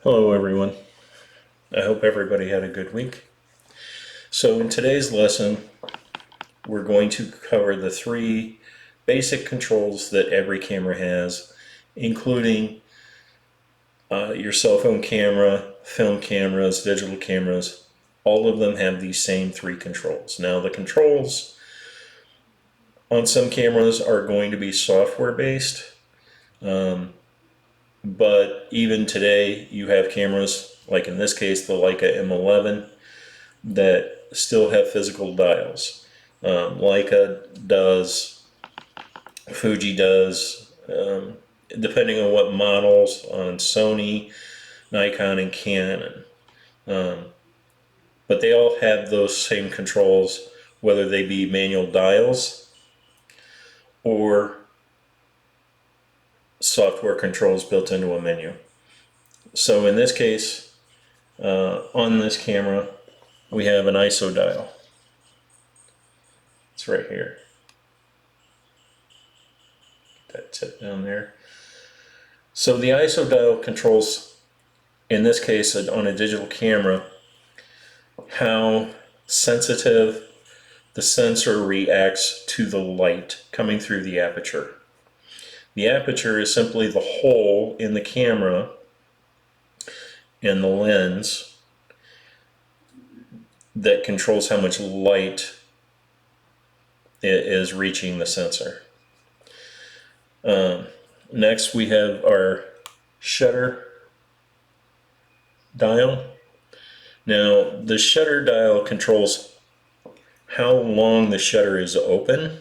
Hello everyone. I hope everybody had a good week. So in today's lesson, we're going to cover the three basic controls that every camera has, including your cell phone camera, film cameras, digital cameras. All of them have these same three controls. Now the controls on some cameras are going to be software based, but even today you have cameras, like in this case the Leica M11, that still have physical dials. Leica does, Fuji does, depending on what models, on Sony, Nikon, and Canon. But they all have those same controls, whether they be manual dials or software controls built into a menu. So in this case, on this camera, we have an ISO dial. It's right here. That tip down there. So the ISO dial controls, in this case on a digital camera, how sensitive the sensor reacts to the light coming through the aperture. The aperture is simply the hole in the camera and the lens that controls how much light is reaching the sensor. Next we have our shutter dial. Now the shutter dial controls how long the shutter is open,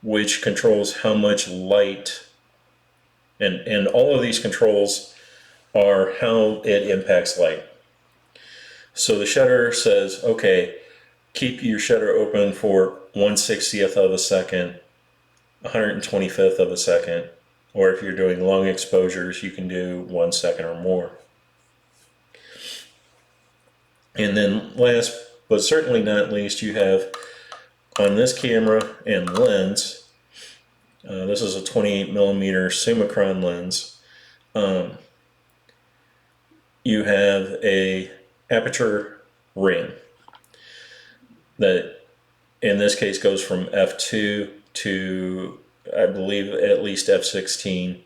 which controls how much light, and all of these controls are how it impacts light. So the shutter says, okay, keep your shutter open for 1/60th of a second, 125th of a second, or if you're doing long exposures, you can do 1 second or more. And then last, but certainly not least, you have on this camera and lens, this is a 28mm Summicron lens, you have a aperture ring that in this case goes from f2 to, I believe, at least f16.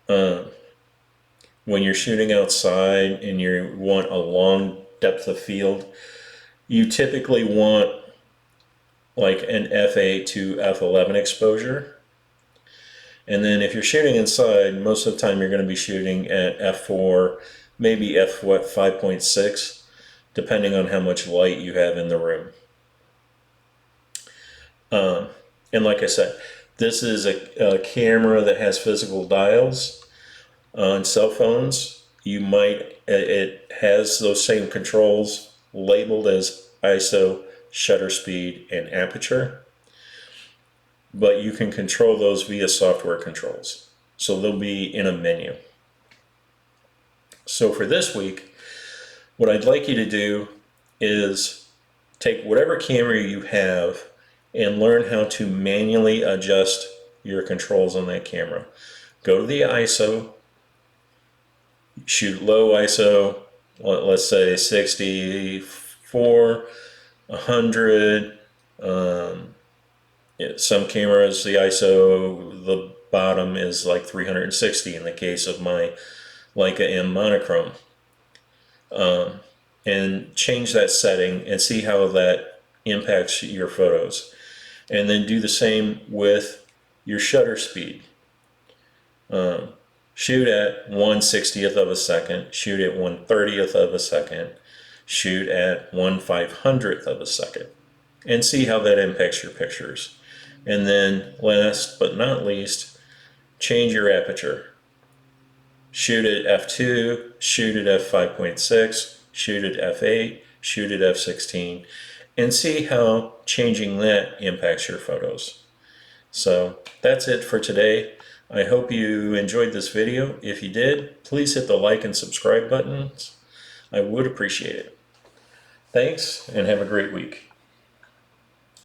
When you're shooting outside and you want a long depth of field, you typically want like an f8 to f11 exposure. And then if you're shooting inside, most of the time you're going to be shooting at f4, maybe f5.6, depending on how much light you have in the room. And like I said, this is a camera that has physical dials. On cell phones, it has those same controls labeled as ISO, shutter speed, and aperture, but you can control those via software controls. So they'll be in a menu. So for this week, what I'd like you to do is take whatever camera you have and learn how to manually adjust your controls on that camera. Go to the ISO, shoot low ISO, let's say 64, 100. Some cameras, the ISO, the bottom is like 360 in the case of my Leica M monochrome. And change that setting and see how that impacts your photos. And then do the same with your shutter speed. Shoot at 1/60th of a second, shoot at 1/30th of a second, shoot at 1/500th of a second, and see how that impacts your pictures. And then last but not least, change your aperture. Shoot at f2, shoot at f5.6, shoot at f8, shoot at f16, and see how changing that impacts your photos. So that's it for today. I hope you enjoyed this video. If you did, please hit the like and subscribe buttons. I would appreciate it. Thanks, and have a great week.